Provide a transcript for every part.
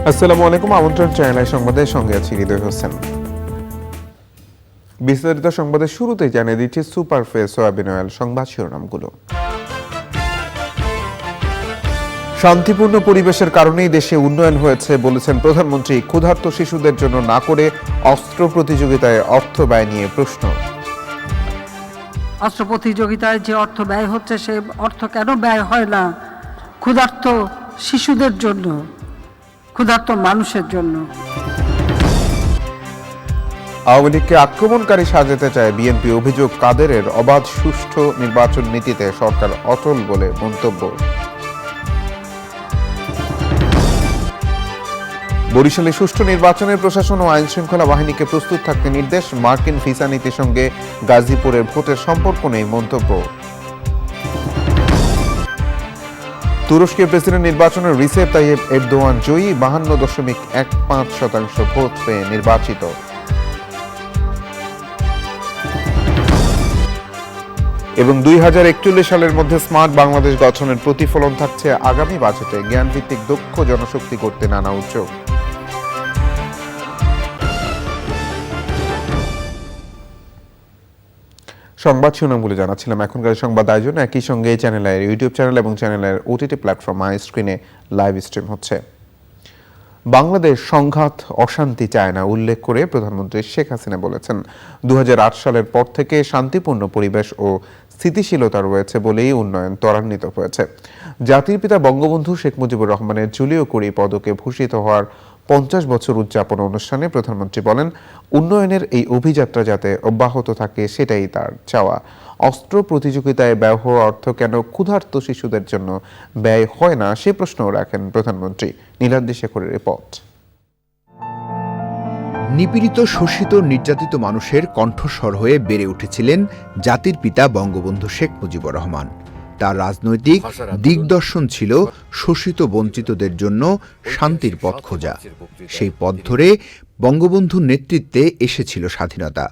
আসসালামু আলাইকুম। আমন্ত্রণ চ্যানেল সংবাদের সঙ্গে আছি হৃদয় হোসেন। বিস্তারিত সংবাদের শুরুতেই জানিয়ে দিচ্ছি সুপার ফেস সয়াবিন অয়েল সংবাদ শিরোনামগুলো। শান্তিপূর্ণ পরিবেশের কারণেই দেশে উন্নয়ন হয়েছে বলেছেন প্রধানমন্ত্রী। ক্ষুধার্ত শিশুদের জন্য না করে অস্ত্র প্রতিযোগিতায় অর্থ ব্যয় নিয়ে প্রশ্ন। অস্ত্র প্রতিযোগিতায় যে অর্থ ব্যয় হচ্ছে সেই অর্থ কেন ব্যয় হয় না ক্ষুধার্ত শিশুদের জন্য, ক্ষুধার্ত মানুষের জন্য? আওয়ামী লীগকে আক্রমণকারী সাজাতে চায় বিএনপি। অভিযোগ, কাদেরের অবাধ সুষ্ঠু নির্বাচন নীতিতে সরকার অটল বলে মন্তব্য। বরিশালে সুষ্ঠু নির্বাচনের প্রশাসন ও আইন শৃঙ্খলা বাহিনীকে প্রস্তুত থাকতে নির্দেশ। মার্কিন ভিসা নীতির সঙ্গে গাজীপুরের ভোটের সম্পর্ক নেই মন্তব্য। তুরস্কের প্রেসিডেন্ট নির্বাচনে রিসেপ তাইয়েব এরদোয়ান জয়ী। 52.15% ভোট পেয়ে নির্বাচিত। এবং 2041 সালের মধ্যে স্মার্ট বাংলাদেশ গঠনের প্রতিফলন থাকছে আগামী বাজেটে। জ্ঞানভিত্তিক দক্ষ জনশক্তি করতে নানা উদ্যোগ। সংবাদ শিরোনামগুলো জানাচ্ছিলাম। এখনকার সংবাদ আয়োজন একই সঙ্গে চ্যানেলের ইউটিউব চ্যানেল এবং চ্যানেলের ওটিটি প্ল্যাটফর্ম আই স্ক্রিনে লাইভ স্ট্রিম হচ্ছে। বাংলাদেশ সংঘাত অশান্তি চায় না উল্লেখ করে প্রধানমন্ত্রী শেখ হাসিনা বলেছেন, 2008 সালের পর থেকে শান্তিপূর্ণ পরিবেশ ও স্থিতিশীলতা রয়েছে বলেই উন্নয়ন ত্বরান্বিত হয়েছে। জাতির পিতা বঙ্গবন্ধু শেখ মুজিবুর রহমানের জুলিও কুরি পদকে ভূষিত হওয়ার 50 বছর উদযাপন অনুষ্ঠানে প্রধানমন্ত্রী বলেন, উন্নয়নের এই অভিযাত্রা যাতে অব্যাহত থাকে সেটাই তার চাওয়া। অস্ত্র প্রতিযোগিতায় ব্যয় হওয়া অর্থ কেন ক্ষুধার্ত শিশুদের জন্য ব্যয় হয় না সে প্রশ্নও রাখেন প্রধানমন্ত্রী। নীলাদ্রি শেখরের রিপোর্ট। নিপীড়িত, শোষিত, নির্যাতিত মানুষের কণ্ঠস্বর হয়ে বেড়ে উঠেছিলেন জাতির পিতা বঙ্গবন্ধু শেখ মুজিবুর রহমান। তার রাজনৈতিক দিগদর্শন ছিল শোষিত বঞ্চিতদের জন্য শান্তির পথ খোঁজা। সেই পথ ধরে বঙ্গবন্ধুর নেতৃত্বে এসেছিল স্বাধীনতা।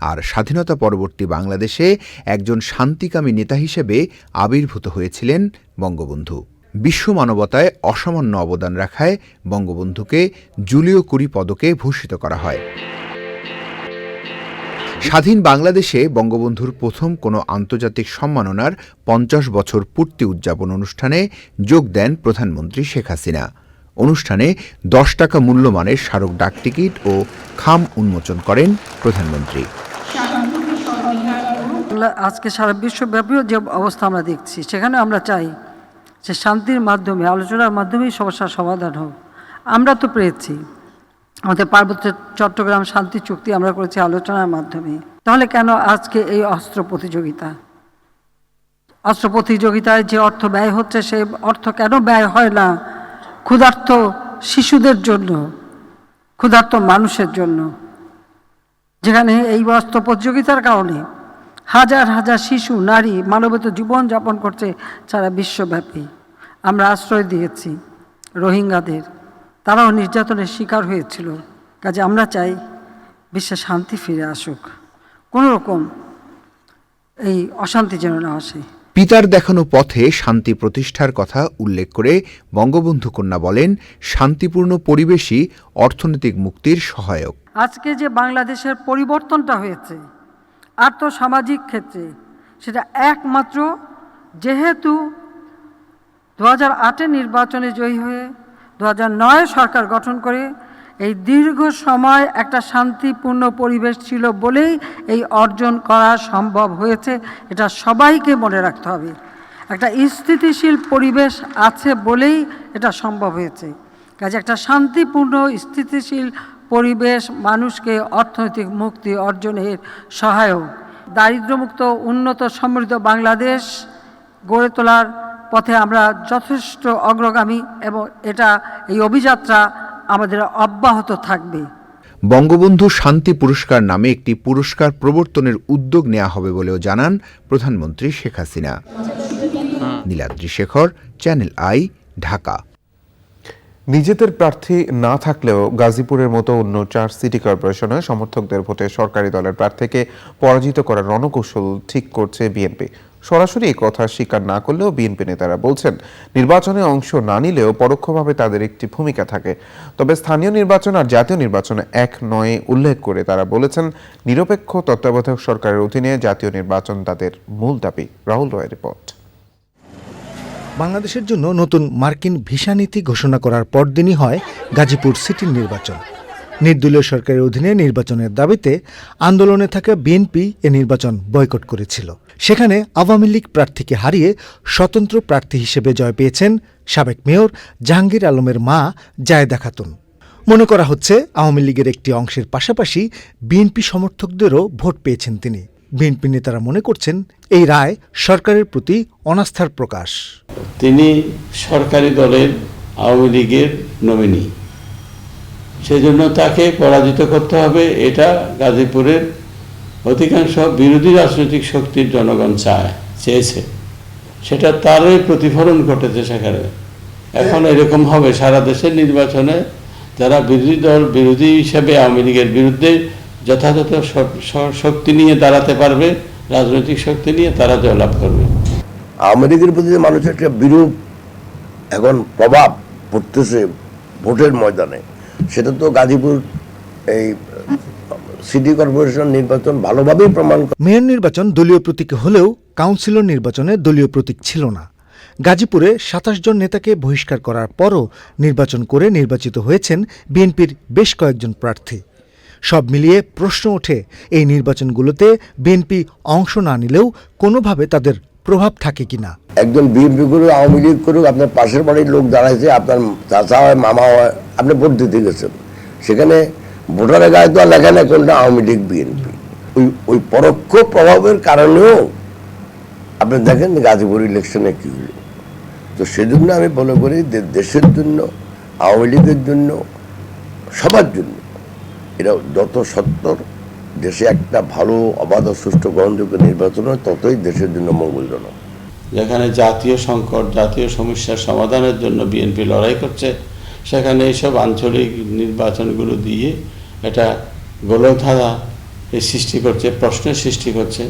আর স্বাধীনতা পরবর্তী বাংলাদেশে একজন শান্তিকামী নেতা হিসেবে আবির্ভূত হয়েছিলেন বঙ্গবন্ধু। বিশ্ব মানবতায় অসামান্য অবদান রাখায় বঙ্গবন্ধুকে জুলিও কুরি পদকে ভূষিত করা হয়। স্বাধীন বাংলাদেশে বঙ্গবন্ধুর প্রথম কোনো আন্তর্জাতিক সম্মাননার 50 বছর পূর্তি উদযাপন অনুষ্ঠানে যোগ দেন প্রধানমন্ত্রী শেখ হাসিনা। অনুষ্ঠানে 10 টাকা মূল্যমানের স্মারক ডাকটিকিট ও খাম উন্মোচন করেন প্রধানমন্ত্রী। আজকে সারা বিশ্বব্যাপীও যে অবস্থা আমরা দেখছি, সেখানে আমরা চাই যে শান্তির মাধ্যমে, আলোচনার মাধ্যমেই সমস্যার সমাধান হোক। আমরা তো পেরেছি, আমাদের পার্বত্য চট্টগ্রাম শান্তি চুক্তি আমরা করেছি আলোচনার মাধ্যমে। তাহলে কেন আজকে এই অস্ত্র প্রতিযোগিতা? অস্ত্র প্রতিযোগিতায় যে অর্থ ব্যয় হচ্ছে সেই অর্থ কেন ব্যয় হয় না ক্ষুধার্ত শিশুদের জন্য, ক্ষুধার্ত মানুষের জন্য? যেখানে এই অস্ত্র প্রতিযোগিতার কারণে হাজার হাজার শিশু, নারী মানবেতর জীবন যাপন করছে সারা বিশ্বব্যাপী। আমরা আশ্রয় দিয়েছি রোহিঙ্গাদের, তারাও নির্যাতনের শিকার হয়েছিল। কাজে আমরা চাই বিশ্বে শান্তি ফিরে আসুক, কোনো রকম এই অশান্তি যেন না আসে। পিতার দেখানো পথে শান্তি প্রতিষ্ঠার কথা উল্লেখ করে বঙ্গবন্ধু কন্যা বলেন, শান্তিপূর্ণ পরিবেশই অর্থনৈতিক মুক্তির সহায়ক। আজকে যে বাংলাদেশের পরিবর্তনটা হয়েছে আর্থসামাজিক ক্ষেত্রে, সেটা একমাত্র যেহেতু 2008 নির্বাচনে জয়ী হয়ে 2009 সরকার গঠন করে এই দীর্ঘ সময় একটা শান্তিপূর্ণ পরিবেশ ছিল বলেই এই অর্জন করা সম্ভব হয়েছে। এটা সবাইকে মনে রাখতে হবে। একটা স্থিতিশীল পরিবেশ আছে বলেই এটা সম্ভব হয়েছে। কাজে একটা শান্তিপূর্ণ স্থিতিশীল পরিবেশ মানুষকে অর্থনৈতিক মুক্তি অর্জনের সহায়ক। দারিদ্র্যমুক্ত, উন্নত, সমৃদ্ধ বাংলাদেশ গড়ে তোলার পথে আমরা যথেষ্ট অগ্রগামী এবং এই অভিযাত্রা আমাদের অব্যাহত থাকবে। বঙ্গবন্ধু শান্তি পুরস্কার নামে একটি পুরস্কার প্রবর্তনের উদ্যোগ নেওয়া হবে বলেও জানান প্রধানমন্ত্রী শেখ হাসিনা। Niladri Shekhar, channel I, Dhaka. নিজেদের প্রার্থী না থাকলেও গাজীপুরের মতো অন্য 4 সিটি কর্পোরেশনে সমর্থকদের ভোটে সরকারি দলের প্রার্থীকে পরাজিত করার রণকৌশল ঠিক করছে বিএনপি। সরাসরি এই কথা স্বীকার না করলেও বিএনপি নেতারা বলছেন, নির্বাচনে অংশ না নিলেও পরোক্ষভাবে তাদের একটি ভূমিকা থাকে। তবে স্থানীয় নির্বাচন আর জাতীয় নির্বাচনে এক নয় উল্লেখ করে তারা বলেছেন, নিরপেক্ষ তত্ত্বাবধায়ক সরকারের অধীনে জাতীয় নির্বাচন তাদের মূল দাবি। রাহুল রয়ের রিপোর্ট। বাংলাদেশের জন্য নতুন মার্কিন ভিসা নীতি ঘোষণা করার পরদিনই হয় গাজীপুর সিটির নির্বাচন। নির্দলীয় সরকারের অধীনে নির্বাচনের দাবিতে আন্দোলনে থাকা বিএনপি এ নির্বাচন বয়কট করেছিল। সেখানে আওয়ামী লীগ প্রার্থীকে হারিয়ে স্বতন্ত্র প্রার্থী হিসেবে জয় পেয়েছেন সাবেক মেয়র জাহাঙ্গীর আলমের মা জায়েদা খাতুন। মনে করা হচ্ছে আওয়ামী লীগের একটি অংশের পাশাপাশি বিএনপি সমর্থকদেরও ভোট পেয়েছেন তিনি। বিএনপি নেতারা মনে করছেন এই রায় সরকারের প্রতি অনাস্থার প্রকাশ। তিনি সরকারি দলের আওয়ামী লীগের নমিনি, সেজন্য তাকে পরাজিত করতে হবে, এটা গাজীপুরের অধিকাংশ বিরোধী রাজনৈতিক শক্তির জনগণ চেয়েছে, সেটা তারই প্রতিফলন ঘটেছে সেখানে। এখন এরকম হবে সারা দেশের নির্বাচনে যারা বিরোধী হিসেবে আওয়ামী লীগের বিরুদ্ধে যথাযথ শক্তি নিয়ে দাঁড়াতে পারবে, রাজনৈতিক শক্তি নিয়ে তারা জয়লাভ করবে। আওয়ামী লীগের প্রতি মানুষের একটা বিরূপ এখন প্রভাব পড়তেছে ভোটের ময়দানে, সেটা তো গাজীপুর এই সিটি কর্পোরেশন নির্বাচন ভালোভাবেই প্রমাণ করে। মেয়র নির্বাচন দলীয় প্রতীক হলেও কাউন্সিলর নির্বাচনে দলীয় প্রতীক ছিল না। গাজীপুরে ২৭ জন নেতাকে বহিষ্কার করার পরও নির্বাচন করে নির্বাচিত হয়েছেন বিএনপির বেশ কয়েকজন প্রার্থী। সব মিলিয়ে প্রশ্ন ওঠে, এই নির্বাচনগুলোতে বিএনপি অংশ না নিলেও কোনোভাবে তাদের প্রভাব থাকে কিনা। একজন বিএনপি করুক, আওয়ামী লীগ করুক, আপনার পাশের বাড়ির লোক দাঁড়াইছে, আপনার চাচা হয়, মামা হয়, আপনি ভোট দিতে গেছেন, সেখানে ভোটারের গায়ে তো আর লেখা নেই কোনটা আওয়ামী লীগ বিএনপি। ওই পরোক্ষ প্রভাবের কারণেও আপনি দেখেন গাজীপুর ইলেকশনে কি হলো। তো সেজন্য আমি মনে করি দেশের জন্য, আওয়ামী লীগের জন্য, সবার জন্য এটা যত সত্তর দেশে একটা ভালো অবাধ সুষ্ঠু গ্রহণযোগ্য নির্বাচন হয়, ততই দেশের জন্য মঙ্গলজনক। যেখানে জাতীয় সংকট, জাতীয় সমস্যার সমাধানের জন্য বিএনপি লড়াই করছে, সেখানে এইসব আঞ্চলিক নির্বাচনগুলো দিয়ে এটা গোলকধাঁধা সৃষ্টি করছে, প্রশ্নের সৃষ্টি করছে,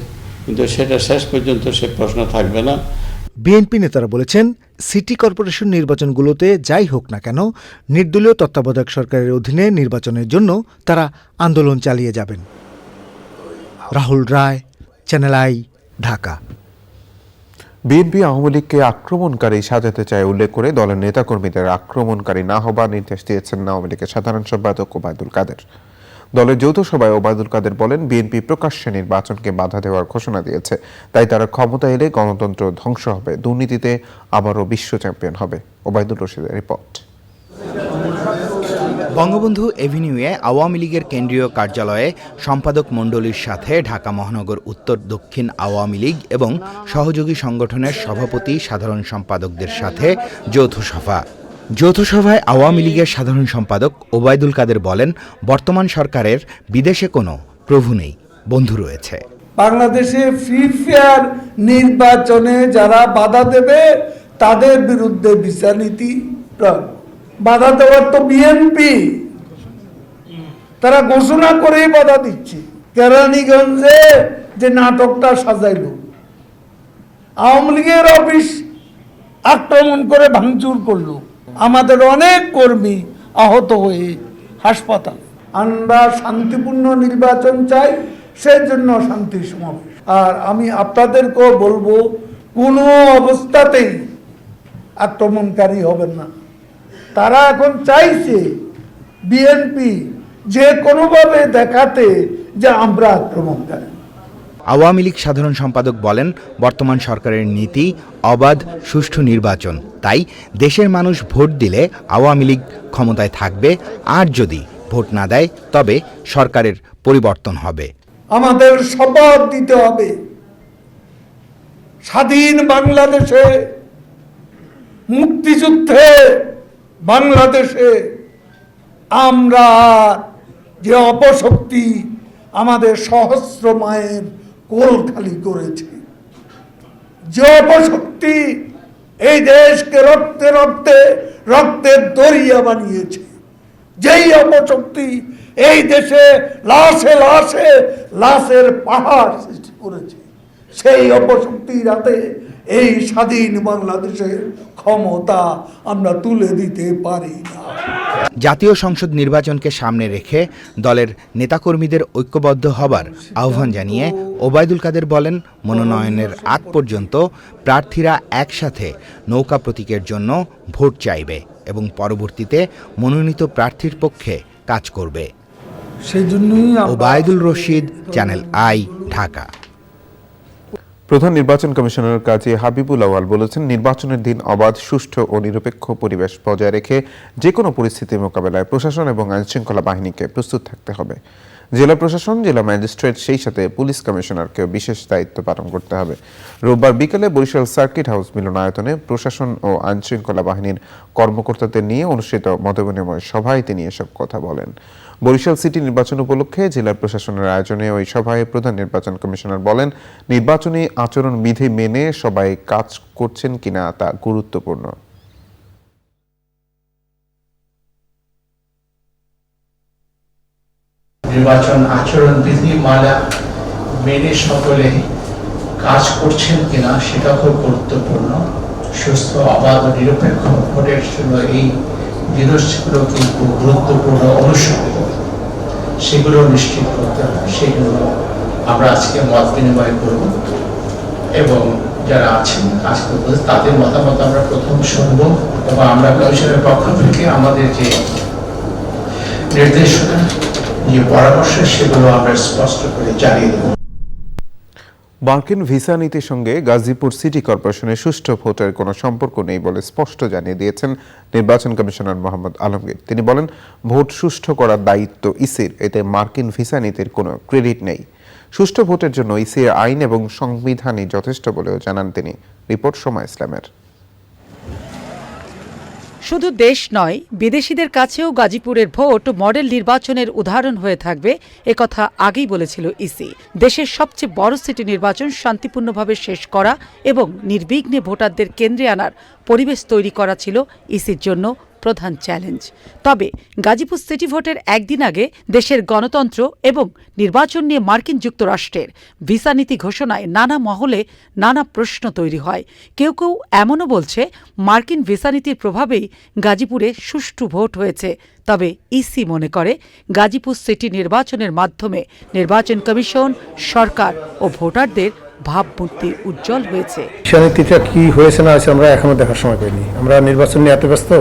কিন্তু সেটা শেষ পর্যন্ত সে প্রশ্ন থাকবে না। বিএনপি নেতারা বলেছেন, সিটি কর্পোরেশন নির্বাচনগুলোতে যাই হোক না কেন, নির্দলীয় তত্ত্বাবধায়ক সরকারের অধীনে নির্বাচনের জন্য তারা আন্দোলন চালিয়ে যাবেন। Rahul Roy, channel I, Dhaka. বিএনপি আওয়ামী লীগকে আক্রমণকারী সাজাতে চায় উল্লেখ করে দলের নেতাকর্মীদের আক্রমণকারী না হবার নির্দেশ দিয়েছেন আওয়ামী লীগের সাধারণ সম্পাদক ওবায়দুল কাদের। দলের যৌথ সভায় ওবায়দুল কাদের বলেন, বিএনপি প্রকাশ্যে নির্বাচনকে বাধা দেওয়ার ঘোষণা দিয়েছে, তাই তারা ক্ষমতা এলে গণতন্ত্র ধ্বংস হবে, দুর্নীতিতে আবারও বিশ্ব চ্যাম্পিয়ন হবে। ওবায়দুল রশিদের রিপোর্ট। বঙ্গবন্ধু এভিনিউয়ে আওয়ামী লীগের কেন্দ্রীয় কার্যালয়ে সম্পাদক মণ্ডলীর সাথে ঢাকা মহানগর উত্তর দক্ষিণ আওয়ামী লীগ এবং সহযোগী সংগঠনের সভাপতি সাধারণ সম্পাদকদের সাথে যৌথ সভায় আওয়ামী লীগের সাধারণ সম্পাদক ওবায়দুল কাদের বলেন, বর্তমান সরকারের বিদেশে কোনো প্রভু নেই, বন্ধু রয়েছে। বাংলাদেশে ফ্রি ফেয়ার নির্বাচনে যারা বাধা দেবে তাদের বিরুদ্ধে বিচার নীতি প্রয়োগ। বাধা দেওয়ার তো বিএনপি, তারা ঘোষণা করেই বাধা দিচ্ছে। কেরানীগঞ্জে যে নাটকটা সাজাইল, আওয়ামী লীগের অফিস আক্রমণ করে ভাঙচুর করলো, আমাদের অনেক কর্মী আহত হয়ে হাসপাতাল। আমরা শান্তিপূর্ণ নির্বাচন চাই, সেই জন্য শান্তি সমাবেশ। আর আমি আপনাদেরকেও বলবো, কোনো অবস্থাতেই আক্রমণকারী হবেন না। তারা এখন চাইছে বিএনপি যে কোনোভাবে দেখাতে যে আমরা আক্রমণকারী। আওয়ামী লীগ সাধারণ সম্পাদক বলেন, বর্তমান সরকারের নীতি অবাধ সুষ্ঠু নির্বাচন, তাই দেশের মানুষ ভোট দিলে আওয়ামী লীগ ক্ষমতায় থাকবে, আর যদি ভোট না দেয় তবে সরকারের পরিবর্তন হবে। আমাদের শপথ দিতে হবে, স্বাধীন বাংলাদেশে, মুক্তিযুদ্ধে বাংলাদেশে আমরা যে অপশক্তি আমাদের সহস্র মায়ের কোল খালি করেছে, যে অপশক্তি এই দেশকে রক্তে রক্তে রক্তের দরিয়া বানিয়েছে, যেই অপশক্তি এই দেশে লাশে লাশে লাশের পাহাড় সৃষ্টি করেছে, সেই অপশক্তির হাতে এই স্বাধীন বাংলাদেশের ক্ষমতা আমরা তুলে দিতে পারি না। জাতীয় সংসদ নির্বাচনকে সামনে রেখে দলের নেতাকর্মীদের ঐক্যবদ্ধ হবার আহ্বান জানিয়ে ওবায়দুল কাদের বলেন, মনোনয়নের আগ পর্যন্ত প্রার্থীরা একসাথে নৌকা প্রতীকের জন্য ভোট চাইবে এবং পরবর্তীতে মনোনীত প্রার্থীর পক্ষে কাজ করবে। সেই জন্যই ওবায়দুল রশিদ, চ্যানেল আই, ঢাকা। প্রধান নির্বাচন কমিশনার কাজী হাবিবুল আউয়াল বলেছেন, নির্বাচনের দিন অবাধ, সুষ্ঠু ও নিরপেক্ষ পরিবেশ বজায় রেখে যে কোনো পরিস্থিতি মোকাবেলায় প্রশাসন এবং আইনশৃঙ্খলা বাহিনীকে প্রস্তুত থাকতে হবে। জেলা প্রশাসন, জেলা ম্যাজিস্ট্রেট, সেই সাথে পুলিশ কমিশনারকেও বিশেষ দায়িত্ব পালন করতে হবে। রোববার বিকেলে বরিশাল সার্কিট হাউস মিলনায়তনে প্রশাসন ও আইনশৃঙ্খলা বাহিনীর কর্মকর্তাদের নিয়ে অনুষ্ঠিত মতবিনিময় সভায় তিনি এসব কথা বলেন। বরিশাল সিটি নির্বাচন উপলক্ষে জেলা প্রশাসনের আয়োজনে ওই সভায় প্রধান নির্বাচন কমিশনার বলেন, নির্বাচনী আচরণ বিধি মেনে সবাই কাজ করছেন কিনা তা গুরুত্বপূর্ণ। নির্বাচন আচরণ বিধি মেনে সকলে কাজ করছেন কিনা সেটা খুব গুরুত্বপূর্ণ। সুস্থ, অবাধ ও নিরপেক্ষ ভোটের জন্য এই জিনিসগুলো কিন্তু গুরুত্বপূর্ণ অনুষঙ্গ, সেগুলো নিশ্চিত করতে হবে। সেগুলো আমরা আজকে মত বিনিময় করব এবং যারা আছেন কাজ করতে তাদের মতামত আমরা প্রথম শুনবো এবং আমরা কমিশনের পক্ষ থেকে আমাদের যে নির্দেশনা, যে পরামর্শ, সেগুলো আমরা স্পষ্ট করে জানিয়ে দেব। মার্কিন ভিসা নীতির সঙ্গে গাজীপুর সিটি কর্পোরেশনের সুষ্ঠু ভোটের কোনো সম্পর্ক নেই বলে স্পষ্ট জানিয়ে দিয়েছেন নির্বাচন কমিশনার মোহাম্মদ আলমগীর। তিনি বলেন, ভোট সুষ্ঠু করার দায়িত্ব ইসির, এতে মার্কিন ভিসা নীতির কোনো ক্রেডিট নেই। সুষ্ঠু ভোটের জন্য ইসির আইন এবং সংবিধানই যথেষ্ট বলেও জানান তিনি। রিপোর্ট সময় ইসলামের। শুধু দেশ নয়, বিদেশিদের কাছেও গাজীপুরের ভোট মডেল নির্বাচনের উদাহরণ হয়ে থাকবে, একথা আগেই বলেছিল ইসি। দেশের সবচেয়ে বড় সিটি নির্বাচন শান্তিপূর্ণভাবে শেষ করা এবং নির্বিঘ্নে ভোটারদের কেন্দ্রে আনার পরিবেশ তৈরি করা ছিল ইসির জন্য প্রধান চ্যালেঞ্জ। তবে গাজীপুর সিটি ভোটের একদিন আগে দেশের গণতন্ত্র এবং নির্বাচন নিয়ে মার্কিন যুক্তরাষ্ট্রের ভিসা নীতি ঘোষণায় নানা মহলে নানা প্রশ্ন তৈরি হয়। কেউ কেউ এমনও বলছে, মার্কিন ভিসা নীতির প্রভাবেই গাজীপুরে সুষ্ঠু ভোট হয়েছে। তবে ইসি মনে করে, গাজীপুর সিটি নির্বাচনের মাধ্যমে নির্বাচন কমিশন, সরকার ও ভোটারদের ভাবমূর্তি উজ্জ্বল হয়েছে। ভিসা নীতিটা কি হয়েছে না হয়েছে আমরা এখনো দেখার সময় পাইনি। আমরা নির্বাচন নিয়ে এত ব্যস্ত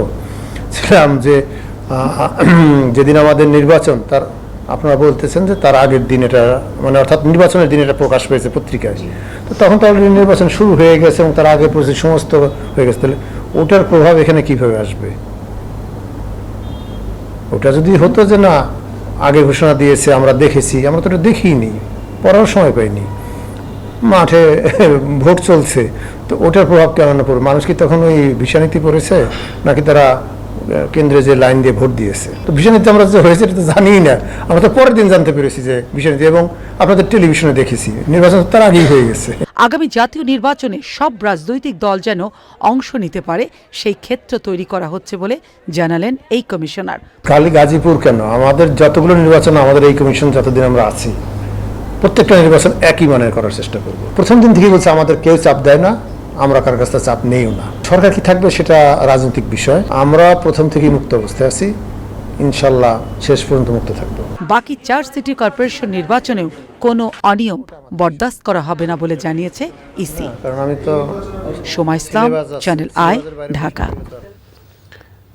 ছিলাম যে যেদিন আমাদের নির্বাচন, তার আপনারা বলতেছেন যে তার আগের দিন এটা, মানে অর্থাৎ নির্বাচনের দিন এটা প্রকাশ পেয়েছে পত্রিকায়, তো তখন তো অলরেডি নির্বাচন শুরু হয়ে গেছে এবং তার আগে প্রসেস সমস্ত হয়ে গেছে। তাহলে ওটার প্রভাব এখানে কিভাবে আসবে? ওটা যদি হতো যে না আগে ঘোষণা দিয়েছে, আমরা দেখেছি, আমরা তো ওটা দেখিনি, পড়ার সময় পাইনি, মাঠে ভোট চলছে, তো ওটার প্রভাব কেমন পড়বে? মানুষ কি তখন ওই ভিসা নীতি পড়েছে নাকি তারা কেন্দ্রে যে লাইন দিয়ে ভোট দিয়েছে? তো ভিসা নীতি আমরা যে হয়েছে এটা তো জানিই না, আমরা তো পরের দিন জানতে পেরেছি যে ভিসা নীতি, এবং আপনাদের টেলিভিশনে দেখেছি। নির্বাচন তার আগেই হয়ে গেছে। আগামী জাতীয় নির্বাচনে সব রাজনৈতিক দল যেন অংশ নিতে পারে, সেই ক্ষেত্র তৈরি করা হচ্ছে বলে জানালেন এই কমিশনার। খালি গাজীপুর কেন, আমাদের যতগুলো নির্বাচন, আমাদের এই কমিশন যতদিন আমরা আছি, প্রত্যেকটা নির্বাচন একই মানের করার চেষ্টা করব। প্রথম দিন থেকে বলছে আমাদের কেউ চাপ দেয় না, আমরা কার কাছে চাপ নেইও না। সরকার কি থাকবে সেটা রাজনৈতিক বিষয়। আমরা প্রথম থেকেই মুক্ত অবস্থায় আছি, ইনশাল্লাহ শেষ পর্যন্ত মুক্ত থাকবো। বাকি 4 সিটি কর্পোরেশন নির্বাচনেও কোনো অনিয়ম বরদাস্ত করা হবে না বলে জানিয়েছে ইসি। কারণ আমি তো সময় ইসলাম, চ্যানেল আই, ঢাকা।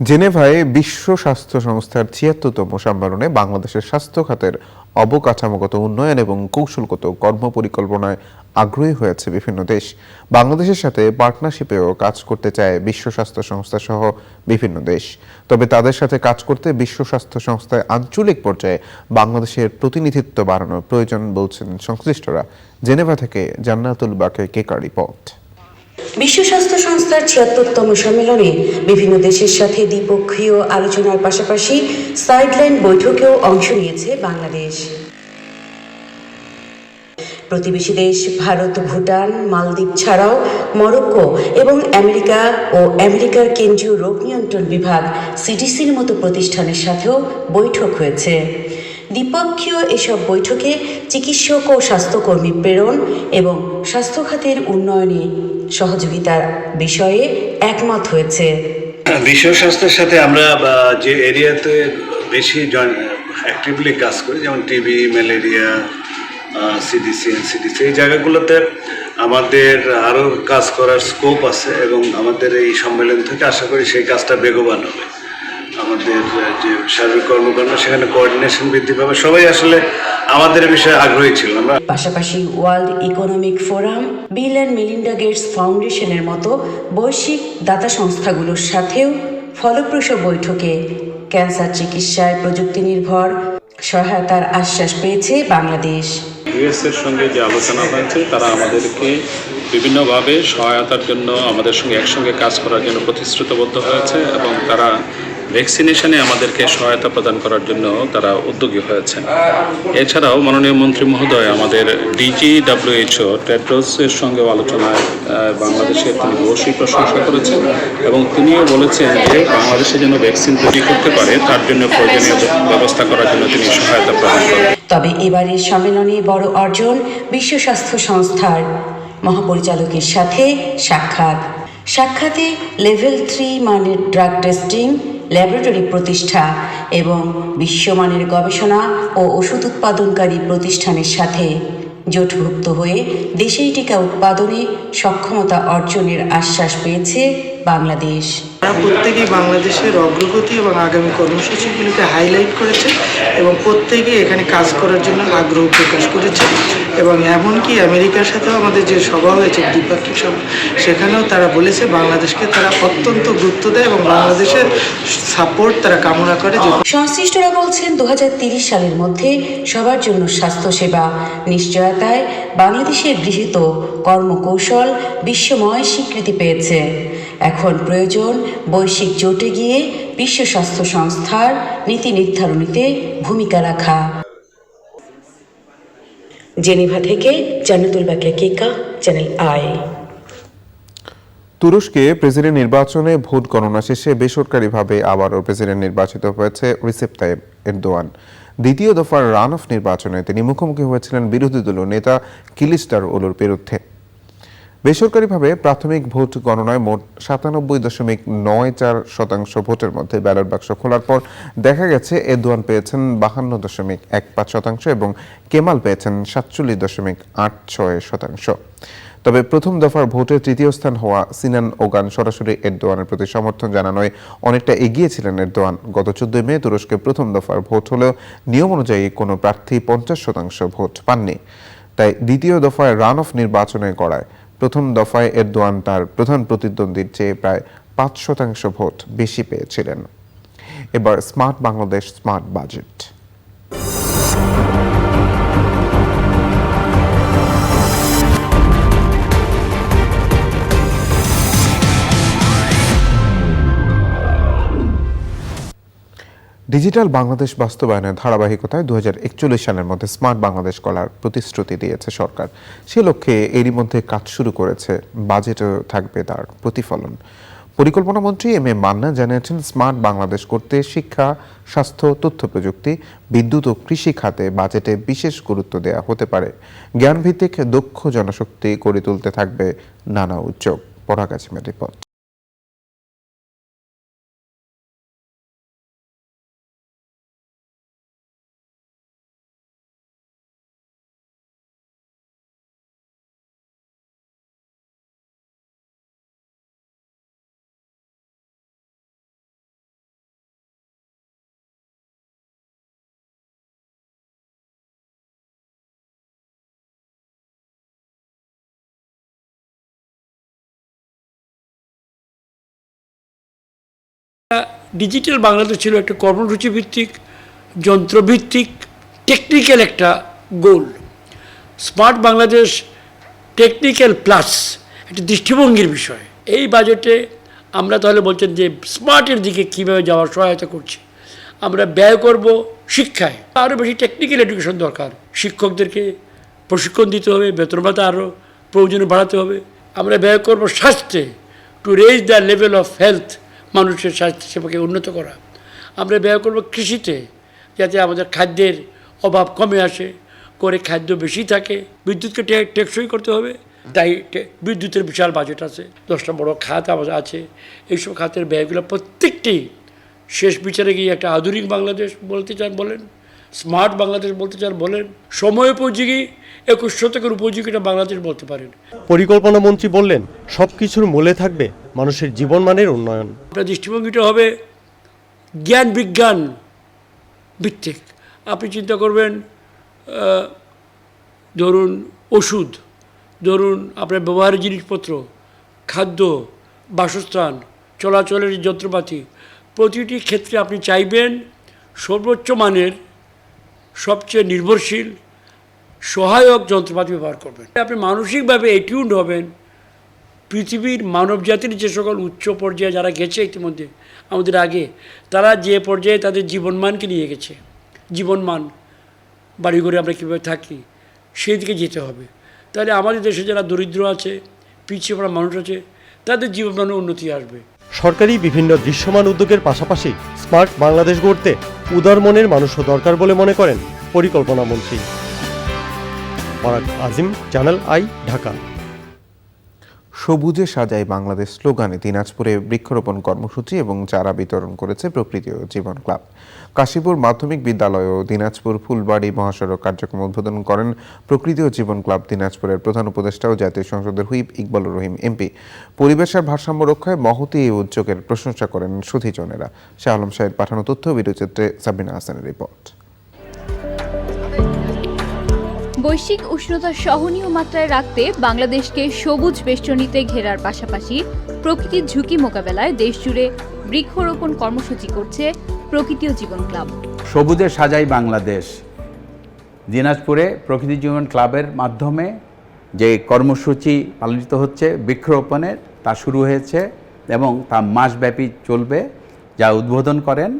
জেনেভায় বিশ্ব স্বাস্থ্য সংস্থার ৭৬তম সম্মেলনে বাংলাদেশের স্বাস্থ্য খাতের অবকাঠামোগত উন্নয়ন এবং কৌশলগত কর্মপরিকল্পনায় আগ্রহী হয়েছে বিভিন্ন দেশ। বাংলাদেশের সাথে পার্টনারশিপেও কাজ করতে চায় বিশ্ব স্বাস্থ্য সংস্থা সহ বিভিন্ন দেশ। তবে তাদের সাথে কাজ করতে বিশ্ব স্বাস্থ্য সংস্থায় আঞ্চলিক পর্যায়ে বাংলাদেশের প্রতিনিধিত্ব বাড়ানোর প্রয়োজন বলছেন সংশ্লিষ্টরা। জেনেভা থেকে জান্নাতুল বাকে কেকার রিপোর্ট। বিশ্ব স্বাস্থ্য সংস্থার ৭৬তম সম্মেলনে বিভিন্ন দেশের সাথে দ্বিপক্ষীয় আলোচনার পাশাপাশি সাইডলাইন বৈঠকেও অংশ নিয়েছে বাংলাদেশ। প্রতিবেশী দেশ ভারত, ভুটান, মালদ্বীপ ছাড়াও মরক্কো এবং আমেরিকা ও আমেরিকার কেন্দ্রীয় রোগ নিয়ন্ত্রণ বিভাগ সিডিসির মতো প্রতিষ্ঠানের সাথেও বৈঠক হয়েছে। দ্বিপক্ষীয় এসব বৈঠকে চিকিৎসক ও স্বাস্থ্যকর্মী প্রেরণ এবং স্বাস্থ্য খাতের উন্নয়নে সহযোগিতার বিষয়ে একমত হয়েছে। বিশ্ব স্বাস্থ্যের সাথে আমরা যে এরিয়াতে বেশি অ্যাক্টিভলি কাজ করি, যেমন টিবি, ম্যালেরিয়া, সিডিসি, এনসিডিসি, এই জায়গাগুলোতে আমাদের আরও কাজ করার স্কোপ আছে এবং আমাদের এই সম্মেলন থেকে আশা করি সেই কাজটা বেগবান হবে। আমাদের যে সার্বিক কর্মকাণ্ড সেখানে কোঅর্ডিনেশন বৃদ্ধি পাবে। সবাই আসলে আমাদের বিষয়ে আগ্রহী ছিল। আমরা পাশাপাশি World Economic Forum, Bill and Melinda Gates ফাউন্ডেশনের মতো বৈশ্বিক দাতা সংস্থাগুলোর সাথেও ফলপ্রসূ বৈঠকে ক্যান্সার চিকিৎসায় প্রযুক্তি নির্ভর সহায়তার আশ্বাস পেয়েছে বাংলাদেশ। ইউএসের সঙ্গে যে আলোচনা হয়েছে, তারা আমাদেরকে বিভিন্নভাবে সহায়তার জন্য আমাদের সঙ্গে একসঙ্গে কাজ করার জন্য প্রতিশ্রুতিবদ্ধ হয়েছে এবং তারা ভ্যাকসিনেশনে আমাদেরকে সহায়তা প্রদান করার জন্য তারা উদ্যোগী হয়েছে। এছাড়াও মাননীয় মন্ত্রী মহোদয় আমাদের ডিজি WHO টেড্রোসের সঙ্গে আলোচনায় বাংলাদেশের তিনি অবশ্যই প্রশংসা করেছেন এবং তিনিও বলেছেন যে বাংলাদেশে যেন ভ্যাকসিন তৈরি করতে পারে তার জন্য প্রয়োজনীয় ব্যবস্থা করার জন্য তিনি সহায়তা প্রদান করেন। তবে এবারের সম্মেলনে বড় অর্জন বিশ্ব স্বাস্থ্য সংস্থার মহাপরিচালকের সাথে সাক্ষাতে লেভেল 3 মানের ড্রাগ টেস্টিং ল্যাবরেটরি প্রতিষ্ঠা এবং বিশ্বমানের গবেষণা ও ওষুধ উৎপাদনকারী প্রতিষ্ঠানের সাথে জোটভুক্ত হয়ে দেশেই টিকা উৎপাদনে সক্ষমতা অর্জনের আশ্বাস পেয়েছে বাংলাদেশ। তারা প্রত্যেকেই বাংলাদেশের অগ্রগতি এবং আগামী কর্মসূচিগুলিকে হাইলাইট করেছে এবং প্রত্যেকেই এখানে কাজ করার জন্য আগ্রহ প্রকাশ করেছে এবং এমনকি আমেরিকার সাথেও আমাদের যে সভা হয়েছে দ্বিপাক্ষিক সভা, সেখানেও তারা বলেছে বাংলাদেশকে তারা অত্যন্ত গুরুত্ব দেয় এবং বাংলাদেশের সাপোর্ট তারা কামনা করে। সংশ্লিষ্টরা বলছেন 2030 সালের মধ্যে সবার জন্য স্বাস্থ্যসেবা নিশ্চয়তায় বাংলাদেশের গৃহীত কর্মকৌশল বিশ্বময় স্বীকৃতি পেয়েছে। এখন প্রয়োজন বৈশ্বিক জোটে গিয়ে বিশ্ব স্বাস্থ্য সংস্থার নীতি নির্ধারণীতে ভূমিকা রাখা। জেনেভা থেকে জান্নাতুল বাকিয়া কেকা, চ্যানেল আই। তুরস্কে প্রেসিডেন্ট নির্বাচনে ভোট গণনা শেষে বেসরকারিভাবে আবারও প্রেসিডেন্ট নির্বাচিত হয়েছে রিসেপ তাইয়েপ এরদোয়ান। দ্বিতীয় দফার রান অফ নির্বাচনে তিনি মুখোমুখি হয়েছিলেন বিরোধী দলীয় নেতা কিলিচদারওগলুর বিরুদ্ধে। বেসরকারিভাবে প্রাথমিক ভোট গণনায় মোট 97.94% ভোটের মধ্যে ব্যালট বাক্স খোলার পর দেখা গেছে এরদোয়ান পেয়েছেন 52.15% এবং কেমাল পেয়েছেন 47.86%। তবে প্রথম দফার ভোটে তৃতীয় স্থান হওয়া সিনান ওগান সরাসরি এরদোয়ানের প্রতি সমর্থন জানানোয় অনেকটা এগিয়ে ছিলেন এরদোয়ান। গত 14 মে তুরস্কে প্রথম দফার ভোট হলেও নিয়ম অনুযায়ী কোনো প্রার্থী 50% ভোট পাননি। তাই দ্বিতীয় দফায় রান অফ নির্বাচনে গড়ায় প্রথম দফায় এরদোয়ান তার প্রধান প্রতিদ্বন্দ্বীর চেয়ে প্রায় 5% ভোট বেশি পেয়েছিলেন। এবার smart Bangladesh smart budget. Digital Bangladesh বাস্তবায়নের ধারাবাহিকতায় 2041 সালের মধ্যে স্মার্ট বাংলাদেশ করার প্রতিশ্রুতি দিয়েছে সরকার। সে লক্ষ্যে এরই মধ্যে কাজ শুরু করেছে, বাজেটেও থাকবে তার প্রতিফলন। পরিকল্পনা মন্ত্রী এম এ মান্না জানিয়েছেন, স্মার্ট বাংলাদেশ করতে শিক্ষা, স্বাস্থ্য, তথ্য প্রযুক্তি, বিদ্যুৎ ও কৃষি খাতে বাজেটে বিশেষ গুরুত্ব দেওয়া হতে পারে। জ্ঞানভিত্তিক দক্ষ জনশক্তি গড়ে তুলতে থাকবে নানা উদ্যোগ। পরাগ আজিমের রিপোর্ট। ডিজিটাল বাংলাদেশ ছিল একটা কর্মসূচি ভিত্তিক, যন্ত্রভিত্তিক, টেকনিক্যাল একটা গোল। স্মার্ট বাংলাদেশ টেকনিক্যাল প্লাস একটা দৃষ্টিভঙ্গির বিষয়। এই বাজেটে আমরা তাহলে বলছেন যে স্মার্টের দিকে কীভাবে যাওয়ার সহায়তা করছি। আমরা ব্যয় করব শিক্ষায়, আরও বেশি টেকনিক্যাল এডুকেশন দরকার। শিক্ষকদেরকে প্রশিক্ষণ দিতে হবে, বেতন ভাতা আরও প্রয়োজনে বাড়াতে হবে। আমরা ব্যয় করব স্বাস্থ্যে, to raise the level of health, মানুষের স্বাস্থ্য সেবাকে উন্নত করা। আমরা ব্যয় করব কৃষিতে, যাতে আমাদের খাদ্যের অভাব কমে আসে, করে খাদ্য বেশি থাকে, বিদ্যুৎকে টেকসই করতে হবে, তাই বিদ্যুতের বিশাল বাজেট আছে, 10টা বড় খাত আমাদের আছে। এইসব খাতের ব্যয়গুলো প্রত্যেকটি শেষ বিচারে গিয়ে একটা আধুনিক বাংলাদেশ বলতে চান বলেন, স্মার্ট বাংলাদেশ বলতে চান বলেন, সময় উপযোগী 21 শতকের উপযোগীটা বাংলাদেশ বলতে পারেন। পরিকল্পনা মন্ত্রী বললেন, সবকিছুর মূলে থাকবে মানুষের জীবনমানের উন্নয়ন। আপনার দৃষ্টিভঙ্গিটা হবে জ্ঞান বিজ্ঞান ভিত্তিক। আপনি চিন্তা করবেন, ধরুন ওষুধ, ধরুন আপনার ব্যবহারের জিনিসপত্র, খাদ্য, বাসস্থান, চলাচলের যন্ত্রপাতি, প্রতিটি ক্ষেত্রে আপনি চাইবেন সর্বোচ্চ মানের, সবচেয়ে নির্ভরশীল, সহায়ক যন্ত্রপাতি ব্যবহার করবেন। আপনি মানসিকভাবে এটিউন্ড হবেন পৃথিবীর মানবজাতির যে সকল উচ্চ পর্যায়ে যারা গেছে ইতিমধ্যে আমাদের আগে, তারা যে পর্যায়ে তাদের জীবনমানকে নিয়ে গেছে, জীবনমান, বাড়িঘরে আমরা কীভাবে থাকি, সেই দিকে যেতে হবে। তাহলে আমাদের দেশে যারা দরিদ্র আছে, পিছিয়ে পড়া মানুষ আছে, তাদের জীবনমানের উন্নতি আসবে। সরকারি বিভিন্ন দৃশ্যমান উদ্যোগের পাশাপাশি স্মার্ট বাংলাদেশ গড়তে উদার মনের মানুষও দরকার বলে মনে করেন পরিকল্পনা মন্ত্রী। ফরাদ আজিম, চ্যানেল আই, ঢাকা। সবুজে সাজাই বাংলাদেশ স্লোগানে দিনাজপুরে বৃক্ষরোপণ কর্মসূচি এবং চারা বিতরণ করেছে প্রকৃতি ও জীবন ক্লাব। কাশীপুর মাধ্যমিক বিদ্যালয় ও দিনাজপুর ফুলবাড়ি মহাসড়ক কার্যক্রম উদ্বোধন করেন প্রকৃতি ও জীবন ক্লাব দিনাজপুরের প্রধান উপদেষ্টা ও জাতীয় সংসদের হুইপ ইকবালুর রহিম এমপি। পরিবেশের ভারসাম্য রক্ষায় মহতী এই উদ্যোগের প্রশংসা করেন সুধীজনেরা। শাহ আলম শাহের পাঠানো তথ্য, ভিডিওচিত্রে সাবিনা হাসানের রিপোর্ট। বৈশ্বিক উষ্ণতা সহনীয় মাত্রায় রাখতে বাংলাদেশকে সবুজ বেষ্টনীতে ঘেরার পাশাপাশি প্রকৃতির ঝুঁকি মোকাবেলায় দেশজুড়ে বৃক্ষরোপণ কর্মসূচি করছে প্রকৃতি ও জীবন ক্লাব। সবুজে সাজাই বাংলাদেশ দিনাজপুরে প্রকৃতি জীবন ক্লাবের মাধ্যমে যে কর্মসূচি পালিত হচ্ছে বৃক্ষরোপণের, তা শুরু হয়েছে এবং তা মাসব্যাপী চলবে, যা উদ্বোধন করেন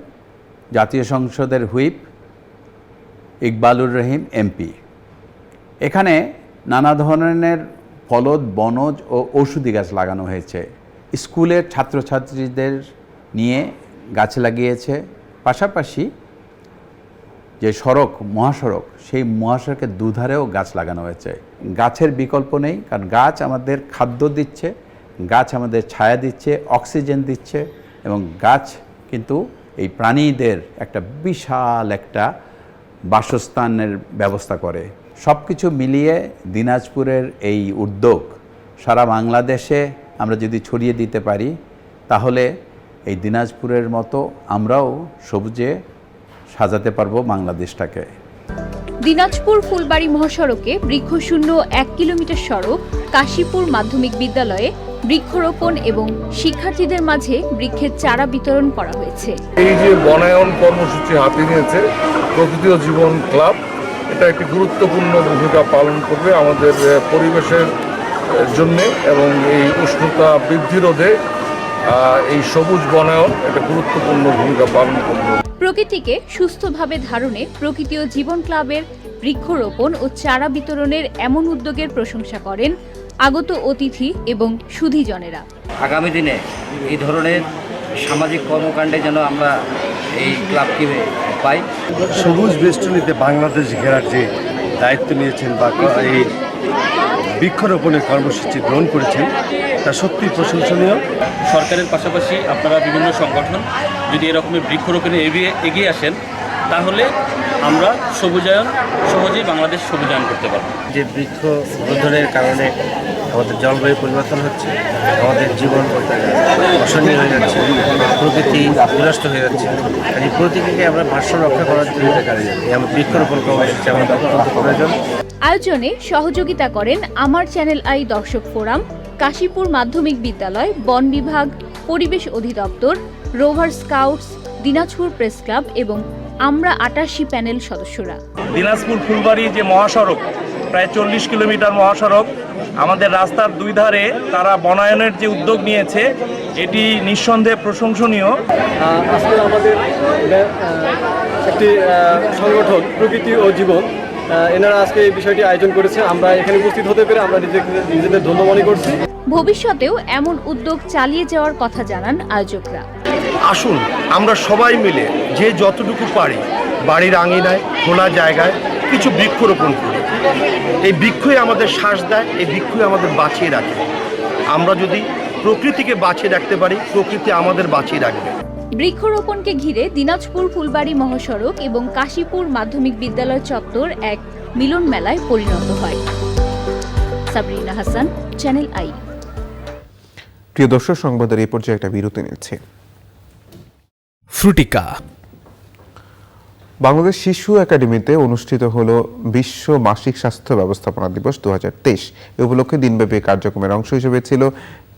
জাতীয় সংসদের হুইপ ইকবালুর রহিম এমপি। এখানে নানা ধরনের ফলদ, বনজ ও ঔষধি গাছ লাগানো হয়েছে। স্কুলের ছাত্রছাত্রীদের নিয়ে গাছ লাগিয়েছে। পাশাপাশি যে সড়ক, মহাসড়ক, সেই মহাসড়কের দুধারেও গাছ লাগানো হয়েছে। গাছের বিকল্প নেই, কারণ গাছ আমাদের খাদ্য দিচ্ছে, গাছ আমাদের ছায়া দিচ্ছে, অক্সিজেন দিচ্ছে, এবং গাছ কিন্তু এই প্রাণীদের একটা বিশাল একটা বাসস্থানের ব্যবস্থা করে। সব কিছু মিলিয়ে দিনাজপুরের এই উদ্যোগ সারা বাংলাদেশে আমরা যদি ছড়িয়ে দিতে পারি, তাহলে এই দিনাজপুরের মতো আমরাও সবুজে সাজাতে পারবো বাংলাদেশটাকে। দিনাজপুর ফুলবাড়ি মহাসড়কে বৃক্ষশূন্য 1 কিলোমিটার সড়ক কাশীপুর মাধ্যমিক বিদ্যালয়ে বৃক্ষরোপণ এবং শিক্ষার্থীদের মাঝে বৃক্ষের চারা বিতরণ করা হয়েছে। এই যে বনায়ন কর্মসূচি হাতে নিয়েছে প্রকৃতি ও জীবন ক্লাব, এটা একটি গুরুত্বপূর্ণ ভূমিকা পালন করবে আমাদের পরিবেশের জন্য, এবং এই উষ্ণতা বৃদ্ধি রোধে এই সবুজ বনায়ন একটা গুরুত্বপূর্ণ ভূমিকা পালন করবে। প্রকৃতিকে সুস্থভাবে ধারণে প্রকৃতি ও জীবন ক্লাবের বৃক্ষরোপণ ও চারা বিতরণের এমন উদ্যোগের প্রশংসা করেন আগত অতিথি এবং সুধীজনেরা। আগামী দিনে এই ধরনের সামাজিক কর্মকাণ্ডে যেন আমরা এই ক্লাবকে পাই। সবুজ বেষ্টনীতে বাংলাদেশ ঘেরার যে দায়িত্ব নিয়েছেন বা এই বৃক্ষরোপণের কর্মসূচি গ্রহণ করেছেন, তা সত্যি প্রশংসনীয়। সরকারের পাশাপাশি আপনারা বিভিন্ন সংগঠন যদি এরকমের বৃক্ষরোপণে এগিয়ে আসেন, তাহলে আমরা সবুজায়ন সহজেই বাংলাদেশ সবুজায়ন করতে পারব। যে বৃক্ষ রোধনের কারণে আমাদের জলবায়ু পরিবর্তন হচ্ছে, আমাদের জীবন অসহনীয় হয়ে যাচ্ছে, প্রকৃতি বিনষ্ট হয়ে যাচ্ছে। এই প্রকৃতিকে আমরা ভারসাম্য রক্ষা করার জন্য আমরা বৃক্ষরোপণ কর্মসূচি আমাদের অত্যন্ত প্রয়োজন। আয়োজনে সহযোগিতা করেন আমার চ্যানেল আই দর্শক ফোরাম, কাশীপুর মাধ্যমিক বিদ্যালয়, বন বিভাগ, পরিবেশ অধিদপ্তর, rover scouts, Dinajpur press club এবং আমরা 88 প্যানেল সদস্যরা। দিনাজপুর ফুলবাড়ি যে মহাসড়ক, প্রায় 40 কিলোমিটার মহাসড়ক, আমাদের রাস্তার দুই ধারে তারা বনায়নের যে উদ্যোগ নিয়েছে, এটি নিঃসন্দেহে প্রশংসনীয়। আজকে আমাদের একটি সংগঠন প্রকৃতি ও জীবন, এনারা আজকে এই বিষয়টি আয়োজন করেছে। আমরা এখানে উপস্থিত হতে পেরে আমরা নিজেদের ধন্য মনে করছি। ভবিষ্যতেও এমন উদ্যোগ চালিয়ে যাওয়ার কথা জানান আয়োজকরা। আসুন আমরা সবাই মিলে যে যতটুকু পারি বাড়ির আঙিনায় খোলা জায়গায় কিছু বৃক্ষরোপণ করি। এই বৃক্ষই আমাদের শ্বাস দেয়, এই বৃক্ষই আমাদের বাঁচিয়ে রাখে। আমরা যদি প্রকৃতিকে বাঁচিয়ে রাখতে পারি, প্রকৃতি আমাদের বাঁচিয়ে রাখবে। বৃক্ষরোপণকে ঘিরে দিনাজপুর ফুলবাড়ি মহাসড়ক এবং কাশীপুর মাধ্যমিক বিদ্যালয় চত্বর এক মিলন মেলায় পরিণত হয়। Sabrina Hasan, channel I. প্রিয় দর্শক, সংবাদের এই পর্যায়ে একটা বিরতি নিচ্ছে। ফ্রুটিকা। বাংলাদেশ শিশু একাডেমিতে অনুষ্ঠিত হলো বিশ্ব মাসিক স্বাস্থ্য ব্যবস্থাপনা দিবস 2023। এ উপলক্ষে দিনব্যাপী কার্যক্রমের অংশ হিসেবে ছিল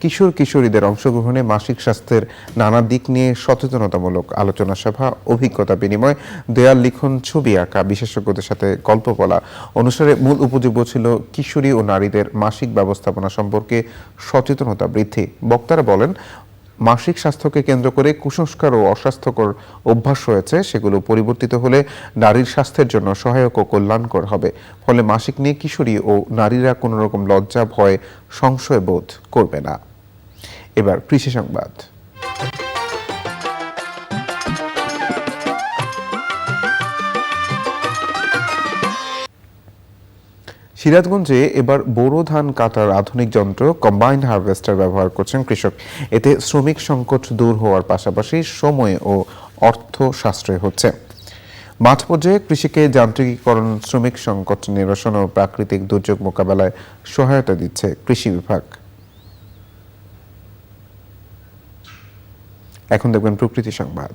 কিশোর কিশোরীদের অংশগ্রহণে মাসিক স্বাস্থ্যের নানা দিক নিয়ে সচেতনতামূলক আলোচনা সভা, অভিজ্ঞতা বিনিময়, দেয়াল লিখন, ছবি আঁকা, বিশেষজ্ঞদের সাথে গল্প বলা। অনুষ্ঠানে মূল উপযোগ্য ছিল কিশোরী ও নারীদের মাসিক ব্যবস্থাপনা সম্পর্কে সচেতনতা বৃদ্ধি। বক্তারা বলেন, মাসিক স্বাস্থ্যকে কেন্দ্র করে কুসংস্কার ও অস্বাস্থ্যকর অভ্যাস রয়েছে, সেগুলো পরিবর্তিত হলে নারীর স্বাস্থ্যের জন্য সহায়ক ও কল্যাণকর হবে। ফলে মাসিক নিয়ে কিশোরী ও নারীরা কোনো রকম লজ্জা, ভয়, সংশয় বোধ করবে না। এবার কৃষি সংবাদ। সিরাজগঞ্জে এবার বোরো ধান কাটার আধুনিক যন্ত্র কম্বাইন্ড হারভেস্টার ব্যবহার করছেন কৃষক। এতে শ্রমিক সংকট দূর হওয়ার পাশাপাশি সময় ও অর্থ সাশ্রয় হচ্ছে। মাঠ পর্যায়ে কৃষিকে যান্ত্রিকীকরণ, শ্রমিক সংকট নিরসন ও প্রাকৃতিক দুর্যোগ মোকাবেলায় সহায়তা দিচ্ছে কৃষি বিভাগ। এখন দেখবেন প্রকৃতি সংবাদ।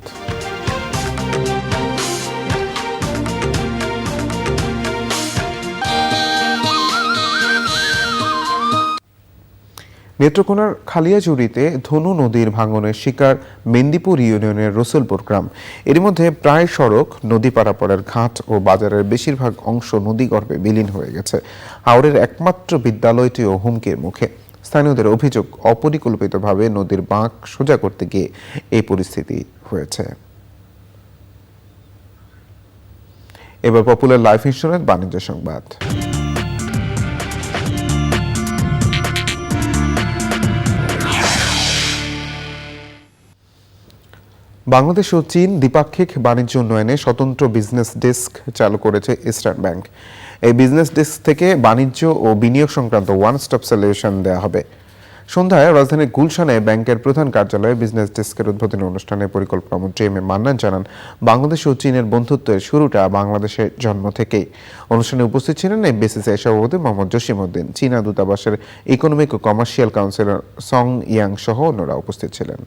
নেত্রকোনার খালিয়াজুড়িতে ধনু নদীর ভাঙনের শিকার মেন্দিপুর ইউনিয়নের রসুলপুর গ্রাম। এর মধ্যে প্রায় সড়ক, নদী পারাপারের ঘাট ও বাজারের বেশিরভাগ অংশ নদীগর্ভে বিলীন হয়ে গেছে। হাওড়ের একমাত্র বিদ্যালয়টিও হুমকির মুখে। স্থানীয়দের অভিযোগ, অপরিকল্পিতভাবে নদীর বাঁক সোজা করতে গিয়ে এই পরিস্থিতি হয়েছে। এবার পপুলার লাইফ ইন্স্যুরেন্স বাণিজ্য সংবাদ। বাংলাদেশ ও চীন দ্বিপাক্ষিক বাণিজ্য উন্নয়নে স্বতন্ত্র বিজনেস ডেস্ক চালু করেছে ইস্টার্ন ব্যাংক। এই বিজনেস ডেস্ক থেকে বাণিজ্য ও বিনিয়োগ সংক্রান্ত ওয়ান স্টপ সলিউশন দেওয়া হবে। সন্ধ্যায় রাজধানীর গুলশানে ব্যাংকের প্রধান কার্যালয়ে বিজনেস ডেস্কের উদ্বোধনী অনুষ্ঠানে পরিকল্পনা মন্ত্রী এম এ মান্নান জানান, বাংলাদেশ ও চীনের বন্ধুত্বের শুরুটা বাংলাদেশের জন্ম থেকেই। অনুষ্ঠানে উপস্থিত ছিলেন বিসিসিআই সভাপতি মোহাম্মদ জসিমউদ্দিন, চীনা দূতাবাসের ইকোনমিক ও কমার্শিয়াল কাউন্সিলর সং ইয়াং সহ অন্যরা উপস্থিত ছিলেন।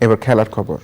এবার খেলার খবর।